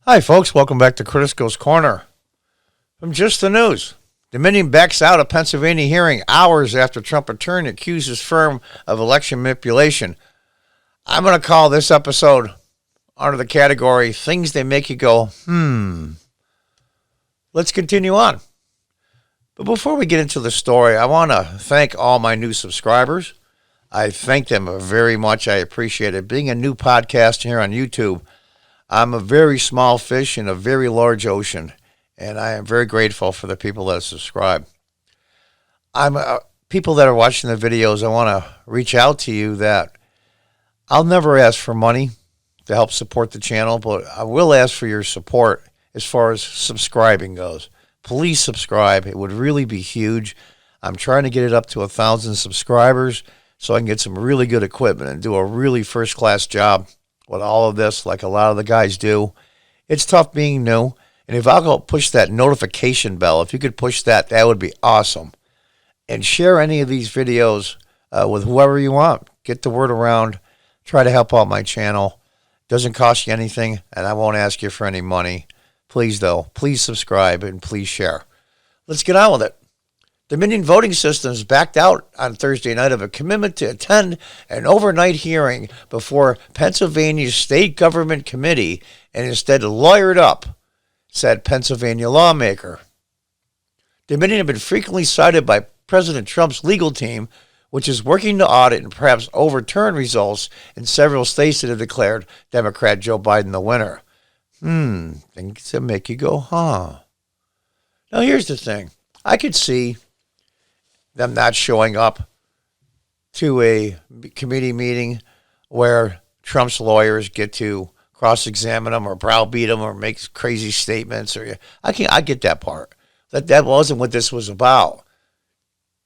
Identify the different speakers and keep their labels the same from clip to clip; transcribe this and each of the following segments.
Speaker 1: Hi, folks. Welcome back to Crisco's Corner. From Just the News, Dominion backs out of Pennsylvania hearing hours after Trump attorney accuses firm of election manipulation. I'm going to call this episode under the category Things That Make You Go, Let's continue on. But before we get into the story, I want to thank all my new subscribers. I thank them very much. I appreciate it. Being a new podcast here on YouTube, I'm a very small fish in a very large ocean, and I am very grateful for the people that subscribe. People that are watching the videos, I want to reach out to you that I'll never ask for money to help support the channel, but I will ask for your support as far as subscribing goes. Please subscribe. It would really be huge. I'm trying to get it up to 1,000 subscribers so I can get some really good equipment and do a really first-class job with all of this, like a lot of the guys do. It's tough being new. And if I'll go push that notification bell, if you could push that, that would be awesome. And share any of these videos with whoever you want. Get the word around. Try to help out my channel. Doesn't cost you anything, and I won't ask you for any money. Please, though, please subscribe and please share. Let's get on with it. Dominion Voting Systems backed out on Thursday night of a commitment to attend an overnight hearing before Pennsylvania's state government committee and instead lawyered up, said Pennsylvania lawmaker. Dominion had been frequently cited by President Trump's legal team, which is working to audit and perhaps overturn results in several states that have declared Democrat Joe Biden the winner. Things that make you go, huh? Now, here's the thing. I could see them not showing up to a committee meeting where Trump's lawyers get to cross-examine him or browbeat him or make crazy statements. I get that part. That wasn't what this was about.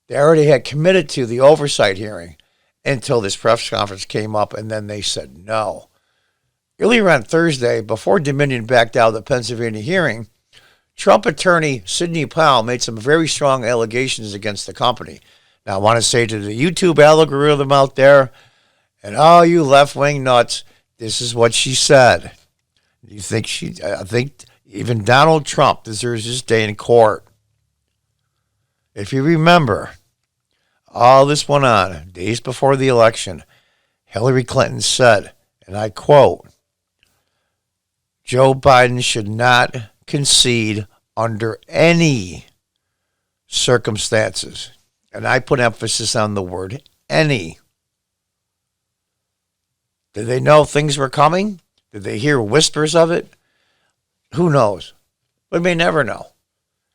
Speaker 1: They already had committed to the oversight hearing until this press conference came up, and then they said no. Earlier on Thursday, before Dominion backed out of the Pennsylvania hearing, Trump attorney Sidney Powell made some very strong allegations against the company. Now, I want to say to the YouTube algorithm out there, and all you left-wing nuts, this is what she said. I think even Donald Trump deserves his day in court. If you remember, all this went on days before the election. Hillary Clinton said, and I quote, Joe Biden should not concede under any circumstances. And I put emphasis on the word any. Did they know things were coming? Did they hear whispers of it? Who knows? We may never know.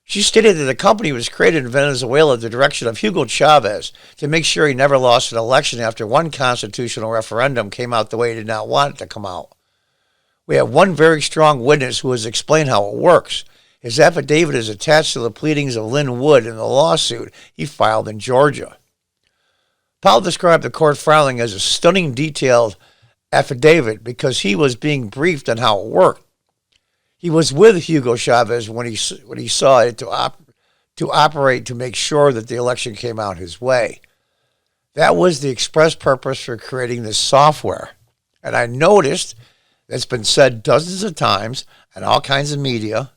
Speaker 1: She stated that the company was created in Venezuela at the direction of Hugo Chavez to make sure he never lost an election after one constitutional referendum came out the way he did not want it to come out. We have one very strong witness who has explained how it works. His affidavit is attached to the pleadings of Lynn Wood in the lawsuit he filed in Georgia. Powell described the court filing as a stunning, detailed affidavit because he was being briefed on how it worked. He was with Hugo Chavez when he saw it to operate to make sure that the election came out his way. That was the express purpose for creating this software. And I noticed that's been said dozens of times in all kinds of media,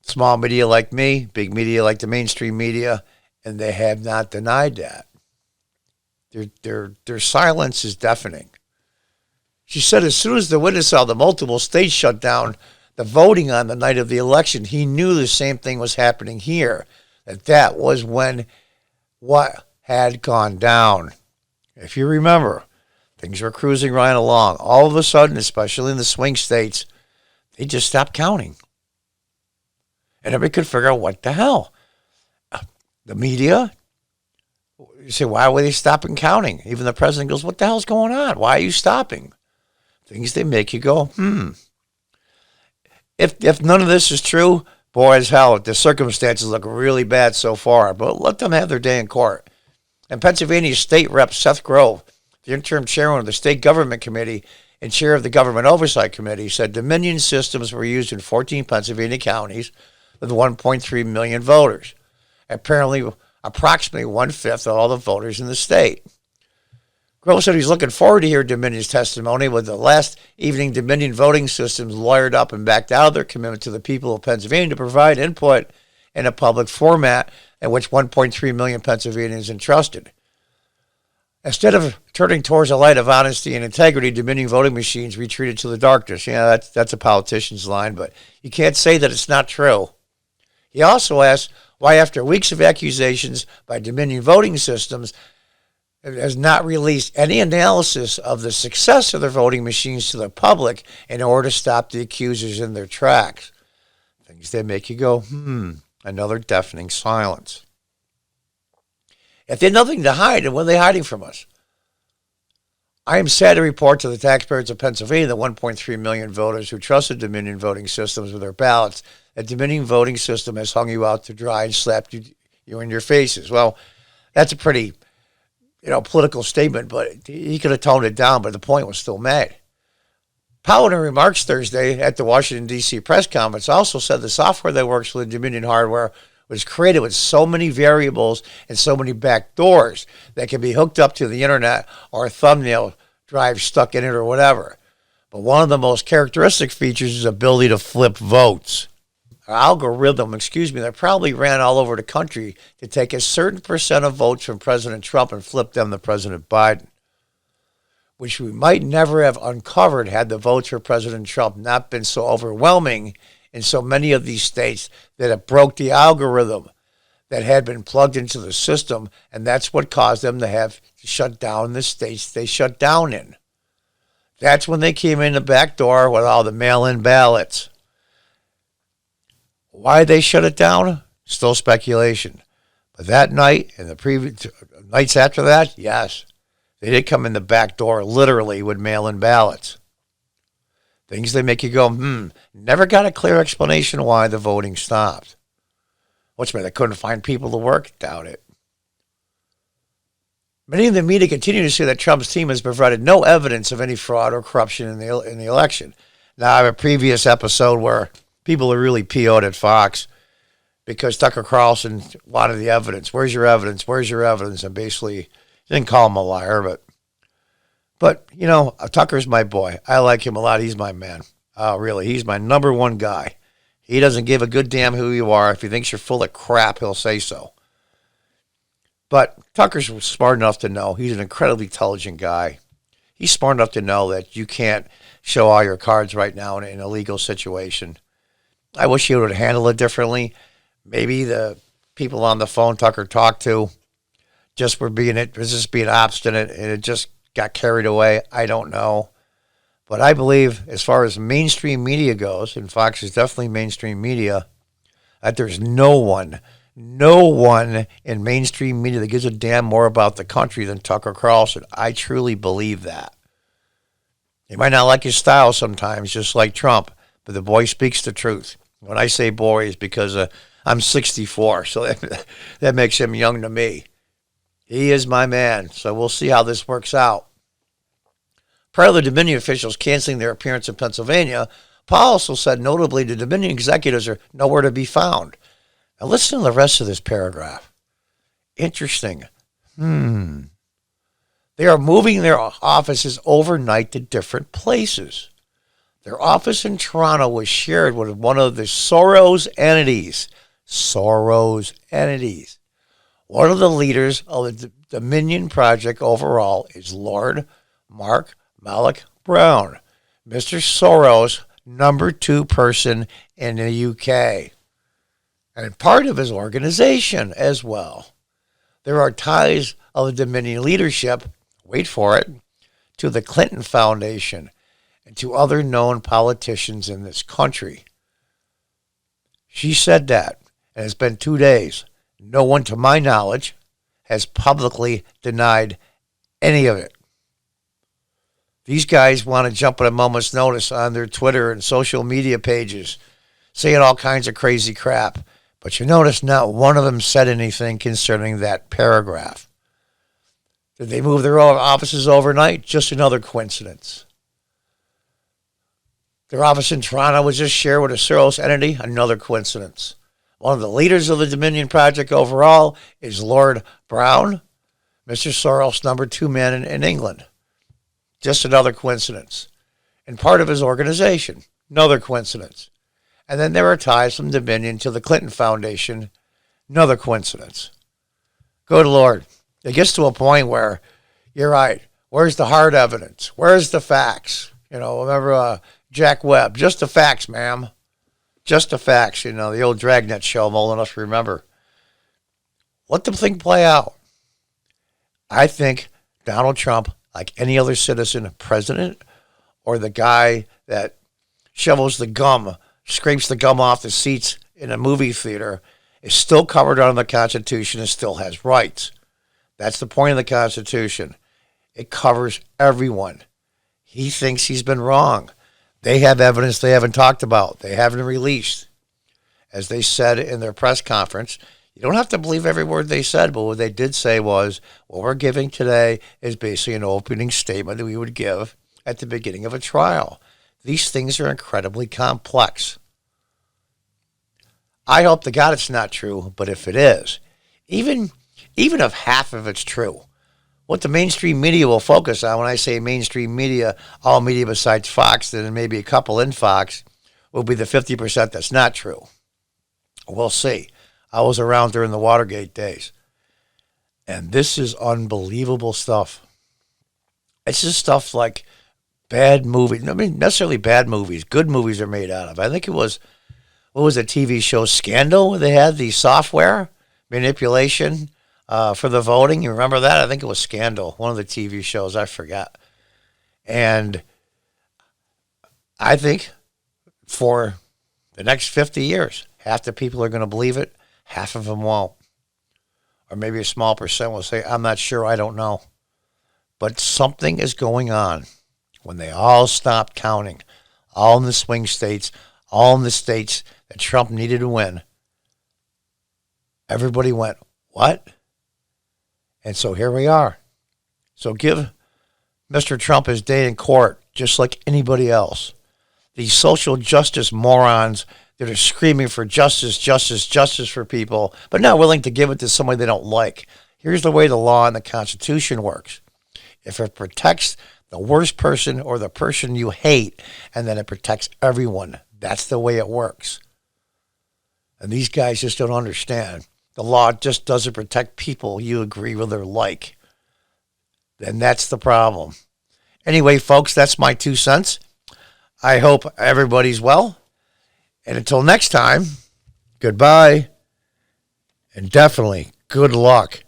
Speaker 1: small media like me, big media like the mainstream media, and they have not denied that. Their silence is deafening. She said as soon as the witness saw the multiple states shut down the voting on the night of the election, he knew the same thing was happening here, that was when what had gone down. If you remember, things were cruising right along. All of a sudden, especially in the swing states, they just stopped counting. And everybody could figure out what the hell. The media, you say, why were they stopping counting? Even the president goes, what the hell's going on? Why are you stopping? Things they make you go, If none of this is true, boy, as hell, the circumstances look really bad so far. But let them have their day in court. And Pennsylvania State Rep Seth Grove, the interim chairman of the State Government Committee and chair of the Government Oversight Committee, said Dominion systems were used in 14 Pennsylvania counties with 1.3 million voters, apparently approximately one-fifth of all the voters in the state. Grohl said he's looking forward to hear Dominion's testimony, with the last evening Dominion voting systems lawyered up and backed out of their commitment to the people of Pennsylvania to provide input in a public format in which 1.3 million Pennsylvanians entrusted. Instead of turning towards a light of honesty and integrity, Dominion voting machines retreated to the darkness. Yeah, that's a politician's line, but you can't say that it's not true. He also asked why, after weeks of accusations by Dominion voting systems, it has not released any analysis of the success of their voting machines to the public in order to stop the accusers in their tracks. Things that make you go, another deafening silence. If they had nothing to hide, then what are they hiding from us? I am sad to report to the taxpayers of Pennsylvania, the 1.3 million voters who trusted Dominion voting systems with their ballots, that Dominion voting system has hung you out to dry and slapped you in your faces. Well, that's a pretty, political statement, but he could have toned it down, but the point was still made. Powell, in remarks Thursday at the Washington, D.C. press conference, also said the software that works with Dominion hardware was created with so many variables and so many back doors that can be hooked up to the internet or a thumbnail drive stuck in it or whatever. But one of the most characteristic features is the ability to flip votes. An algorithm, that probably ran all over the country to take a certain percent of votes from President Trump and flip them to President Biden, which we might never have uncovered had the votes for President Trump not been so overwhelming in so many of these states that it broke the algorithm that had been plugged into the system, and that's what caused them to have to shut down the states they shut down in. That's when they came in the back door with all the mail-in ballots. Why they shut it down? Still speculation. But that night and the previous nights after that, yes, they did come in the back door literally with mail-in ballots. Things that make you go, never got a clear explanation why the voting stopped. What's meant they couldn't find people to work? Doubt it. Many in the media continue to say that Trump's team has provided no evidence of any fraud or corruption in the election. Now, I have a previous episode where people are really PO'd at Fox because Tucker Carlson wanted the evidence. Where's your evidence? Where's your evidence? And basically, didn't call him a liar, but Tucker's my boy. I like him a lot. He's my man. Really, he's my number one guy. He doesn't give a good damn who you are. If he thinks you're full of crap, he'll say so. But Tucker's smart enough to know. He's an incredibly intelligent guy. He's smart enough to know that you can't show all your cards right now in a legal situation. I wish he would handle it differently. Maybe the people on the phone Tucker talked to just were being obstinate, and it just got carried away. I don't know. But I believe, as far as mainstream media goes, and Fox is definitely mainstream media, that there's no one in mainstream media that gives a damn more about the country than Tucker Carlson. I truly believe that. You might not like his style sometimes, just like Trump, but the boy speaks the truth. When I say boy, it's because I'm 64, so that makes him young to me. He is my man, so we'll see how this works out. Prior to the Dominion officials canceling their appearance in Pennsylvania, Paul also said notably the Dominion executives are nowhere to be found. Now listen to the rest of this paragraph. Interesting. They are moving their offices overnight to different places. Their office in Toronto was shared with one of the Soros entities. One of the leaders of the Dominion Project overall is Lord Mark Malloch Brown, Mr. Soros' number 2 person in the UK, and part of his organization as well. There are ties of the Dominion leadership, wait for it, to the Clinton Foundation and to other known politicians in this country. She said that, and it's been 2 days. No one, to my knowledge, has publicly denied any of it. These guys want to jump at a moment's notice on their Twitter and social media pages, saying all kinds of crazy crap. But you notice not one of them said anything concerning that paragraph. Did they move their own offices overnight? Just another coincidence. Their office in Toronto was just shared with a Soros entity? Another coincidence. One of the leaders of the Dominion Project overall is Lord Brown. Mr. Soros, number 2 man in England. Just another coincidence. And part of his organization. Another coincidence. And then there are ties from Dominion to the Clinton Foundation. Another coincidence. Good Lord. It gets to a point where you're right. Where's the hard evidence? Where's the facts? Remember Jack Webb? Just the facts, ma'am. Just the facts. The old Dragnet show, I'm old enough to remember. Let the thing play out. I think Donald Trump, like any other citizen, president, or the guy that shovels the gum, scrapes the gum off the seats in a movie theater, is still covered under the Constitution and still has rights. That's the point of the Constitution. It covers everyone. He thinks he's been wrong. They have evidence they haven't talked about. They haven't released. As they said in their press conference, you don't have to believe every word they said, but what they did say was, what we're giving today is basically an opening statement that we would give at the beginning of a trial. These things are incredibly complex. I hope to God it's not true, but if it is, even if half of it's true, what the mainstream media will focus on, when I say mainstream media, all media besides Fox, then maybe a couple in Fox, will be the 50% that's not true. We'll see. I was around during the Watergate days. And this is unbelievable stuff. It's just stuff like bad movies. I mean, necessarily bad movies. Good movies are made out of. I think it was, what was the TV show, Scandal, where they had the software manipulation for the voting. You remember that? I think it was Scandal, one of the TV shows. I forgot. And I think for the next 50 years, half the people are going to believe it. Half of them won't. Or maybe a small percent will say, I'm not sure, I don't know. But something is going on when they all stopped counting, all in the swing states, all in the states that Trump needed to win. Everybody went, what? And so here we are. So give Mr. Trump his day in court, just like anybody else. These social justice morons that are screaming for justice, justice, justice for people, but not willing to give it to somebody they don't like. Here's the way the law and the Constitution works. If it protects the worst person or the person you hate, and then it protects everyone, that's the way it works. And these guys just don't understand. The law just doesn't protect people you agree with or like. And that's the problem. Anyway, folks, that's my 2 cents. I hope everybody's well. And until next time, goodbye, and definitely good luck.